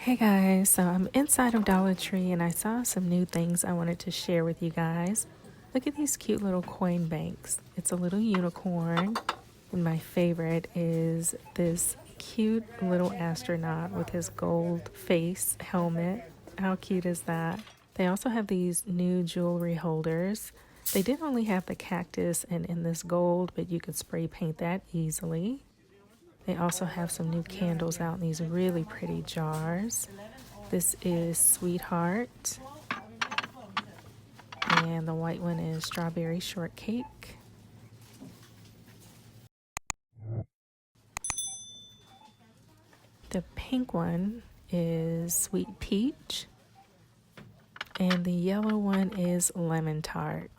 Hey guys, so I'm inside of Dollar Tree and I saw some new things I wanted to share with you guys. Look at these cute little coin banks. It's a little unicorn, and my favorite is this cute little astronaut with his gold face helmet. How cute is that? They also have these new jewelry holders. They did only have the cactus and in this gold, but you could spray paint that easily. They also have some new candles out in these really pretty jars. This is Sweetheart, and the white one is Strawberry Shortcake. The pink one is Sweet Peach, and the yellow one is Lemon Tart.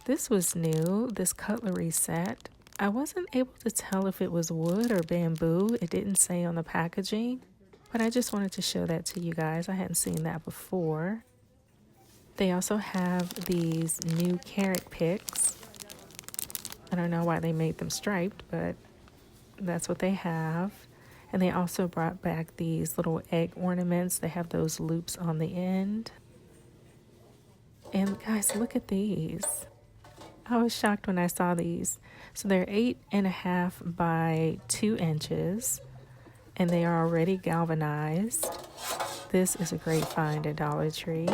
This was new, this cutlery set. I wasn't able to tell if it was wood or bamboo. It didn't say on the packaging, but I just wanted to show that to you guys. I hadn't seen that before. They also have these new carrot picks. I don't know why they made them striped, but that's what they have. And they also brought back these little egg ornaments. They have those loops on the end. And guys, look at these. I was shocked when I saw these. So they're 8.5 by 2 inches, and they are already galvanized. This is a great find at Dollar Tree.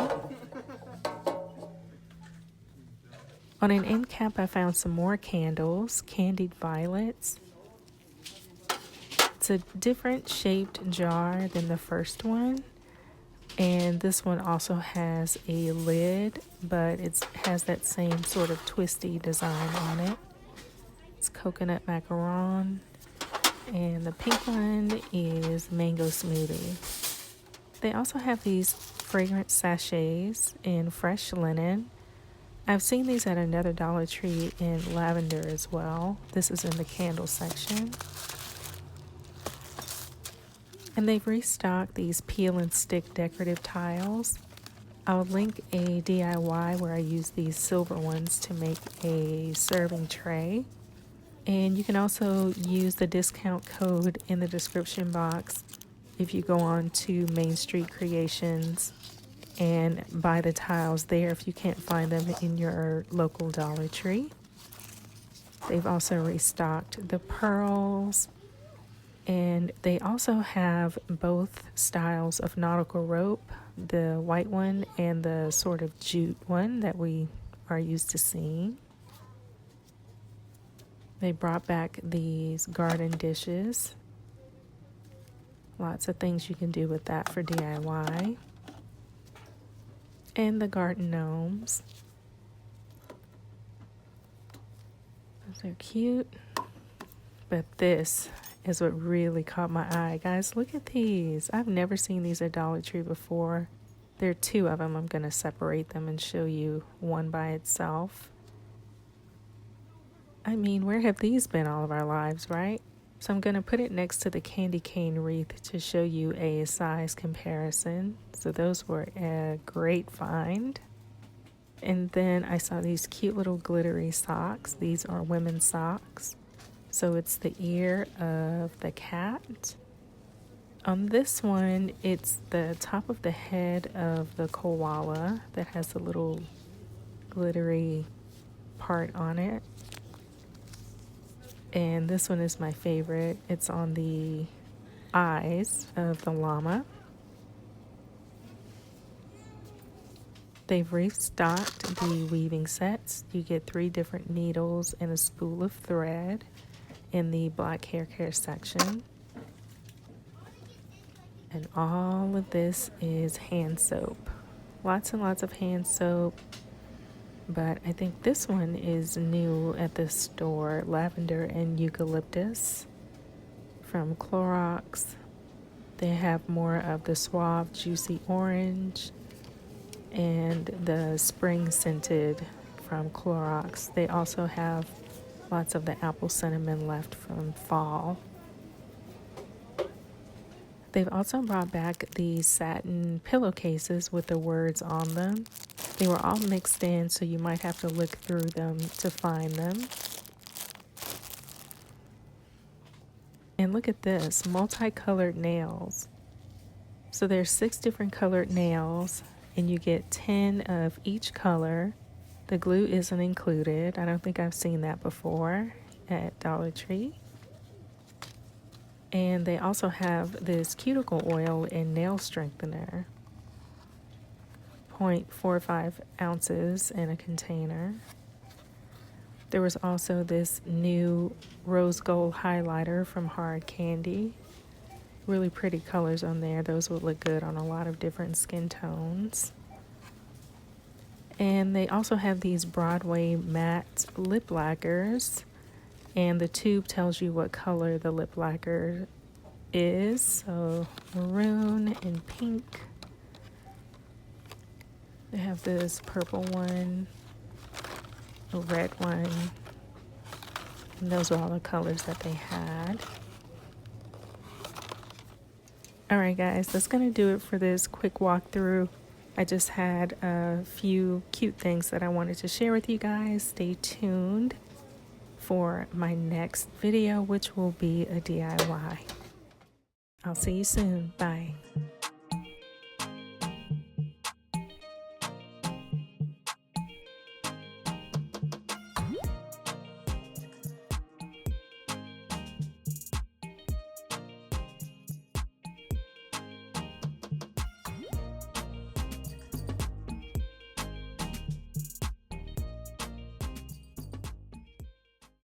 On an end cap, I found some more candles, candied violets. It's a different shaped jar than the first one. And this one also has a lid, but it has that same sort of twisty design on it. It's coconut macaron. And the pink one is mango smoothie. They also have these fragrance sachets in fresh linen. I've seen these at another Dollar Tree in lavender as well. This is in the candle section. And they've restocked these peel and stick decorative tiles. I'll link a DIY where I use these silver ones to make a serving tray. And you can also use the discount code in the description box if you go on to Main Street Creations and buy the tiles there if you can't find them in your local Dollar Tree. They've also restocked the pearls, and they also have both styles of nautical rope, the white one and the sort of jute one that we are used to seeing. They brought back these garden dishes. Lots of things you can do with that for DIY. And the garden gnomes. Those are cute. But this is what really caught my eye. Guys, look at these. I've never seen these at Dollar Tree before. There are 2 of them. I'm going to separate them and show you one by itself. I mean, where have these been all of our lives, right? So I'm going to put it next to the candy cane wreath to show you a size comparison. So those were a great find. And then I saw these cute little glittery socks. These are women's socks. So it's the ear of the cat. On this one, it's the top of the head of the koala that has a little glittery part on it. And this one is my favorite. It's on the eyes of the llama. They've restocked the weaving sets. You get 3 different needles and a spool of thread in the black hair care section. And all of this is hand soap. Lots and lots of hand soap. But I think this one is new at the store, lavender and eucalyptus from Clorox. They have more of the Suave Juicy Orange and the Spring Scented from Clorox. They also have lots of the apple cinnamon left from fall. They've also brought back the satin pillowcases with the words on them. They were all mixed in, so you might have to look through them to find them. And look at this, multicolored nails. So there's 6 different colored nails and you get 10 of each color. The glue isn't included. I don't think I've seen that before at Dollar Tree. And they also have this cuticle oil and nail strengthener. 0.45 ounces in a container. There was also this new rose gold highlighter from Hard Candy. Really pretty colors on there. Those would look good on a lot of different skin tones. And they also have these Broadway matte lip lacquers. And the tube tells you what color the lip lacquer is. So maroon and pink. They have this purple one, a red one. And those are all the colors that they had. Alright guys, that's going to do it for this quick walkthrough. I just had a few cute things that I wanted to share with you guys. Stay tuned for my next video, which will be a DIY. I'll see you soon. Bye.